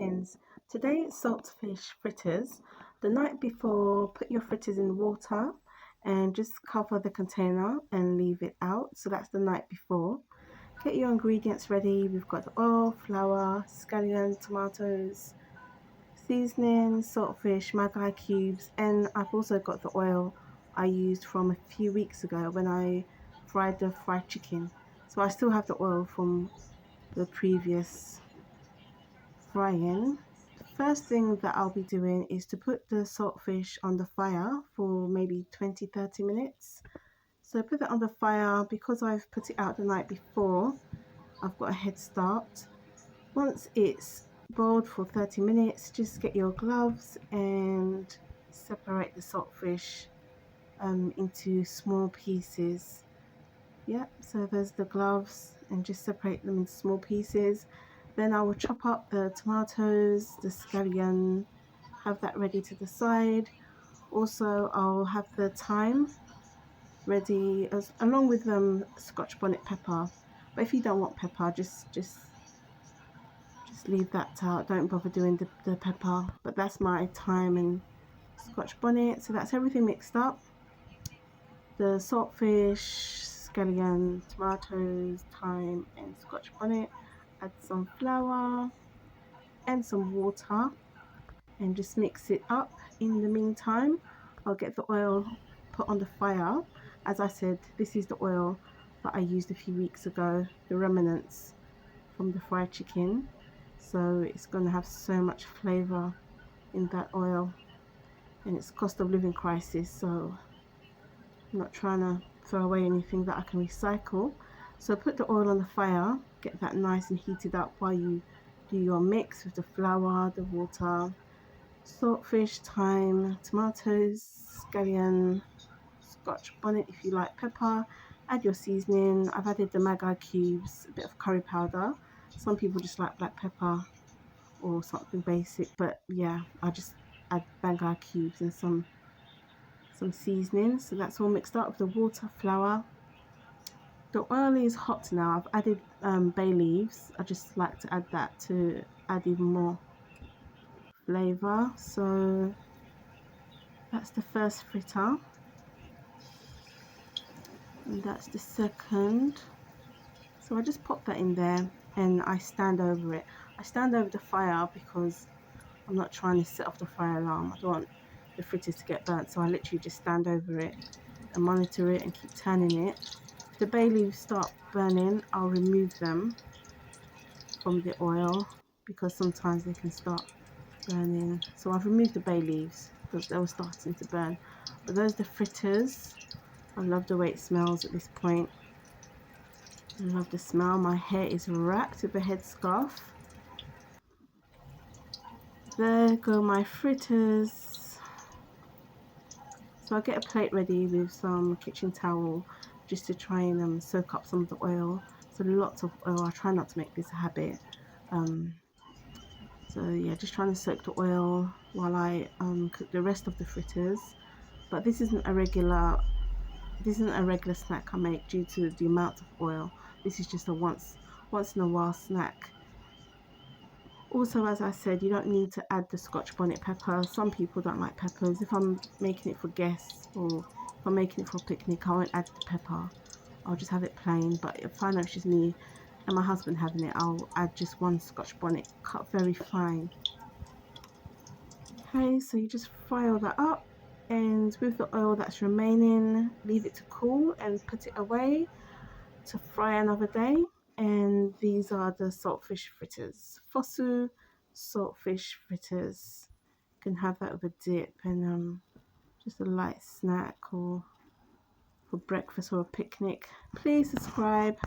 Greetings. Today it's saltfish fritters. The night before, put your fritters in water and just cover the container and leave it out. So that's the night before. Get your ingredients ready. We've got the oil, flour, scallion, tomatoes, seasoning, saltfish, maggi cubes, and I've also got the oil I used from a few weeks ago when I fried the fried chicken. So I still have the oil from the previous frying. The first thing that I'll be doing is to put the saltfish on the fire for maybe 20-30 minutes. So put that on the fire. Because I've put it out the night before, I've got a head start. Once it's boiled for 30 minutes, just get your gloves and separate the saltfish into small pieces. Yep, so there's the gloves, and just separate them into small pieces. Then I will chop up the tomatoes, the scallion, have that ready to the side. Also, I'll have the thyme ready along with Scotch bonnet pepper. But if you don't want pepper, just leave that out. Don't bother doing the pepper. But that's my thyme and Scotch bonnet. So that's everything mixed up. The saltfish, scallion, tomatoes, thyme, and Scotch bonnet. Add some flour and some water and just mix it up. In the meantime, I'll get the oil put on the fire. As I said, this is the oil that I used a few weeks ago, the remnants from the fried chicken. So it's going to have so much flavor in that oil, and it's cost of living crisis, so I'm not trying to throw away anything that I can recycle. So put the oil on the fire, get that nice and heated up while you do your mix with the flour, the water, saltfish, thyme, tomatoes, scallion, Scotch bonnet if you like pepper. Add your seasoning. I've added the maggi cubes, a bit of curry powder. Some people just like black pepper or something basic, but yeah, I just add maggi cubes and some seasoning. So that's all mixed up with the water, flour. The oil is hot now. I've added bay leaves. I just like to add that to add even more flavor. So that's the first fritter, and that's the second. So I just pop that in there and I stand over it. I stand over the fire because I'm not trying to set off the fire alarm. I don't want the fritters to get burnt, so I literally just stand over it and monitor it and keep turning it. If the bay leaves start burning, I'll remove them from the oil because sometimes they can start burning. So I've removed the bay leaves because they were starting to burn. But those are the fritters. I love the way it smells at this point. I love the smell. My hair is wrapped with a headscarf. There go my fritters. So I'll get a plate ready with some kitchen towel just to try and soak up some of the oil. So lots of oil. I try not to make this a habit. So yeah, just trying to soak the oil while I cook the rest of the fritters. But this isn't a regular snack I make due to the amount of oil. This is just a once in a while snack. Also, as I said, you don't need to add the Scotch bonnet pepper. Some people don't like peppers. If I'm making it for guests or if I'm making it for a picnic, I won't add the pepper. I'll just have it plain. But if I know it's just me and my husband having it, I'll add just one Scotch bonnet cut very fine. Okay, so you just fry all that up, and with the oil that's remaining, leave it to cool and put it away to fry another day. And these are the saltfish fritters. Fosu saltfish fritters. You can have that with a dip and just a light snack or for breakfast or a picnic. Please subscribe.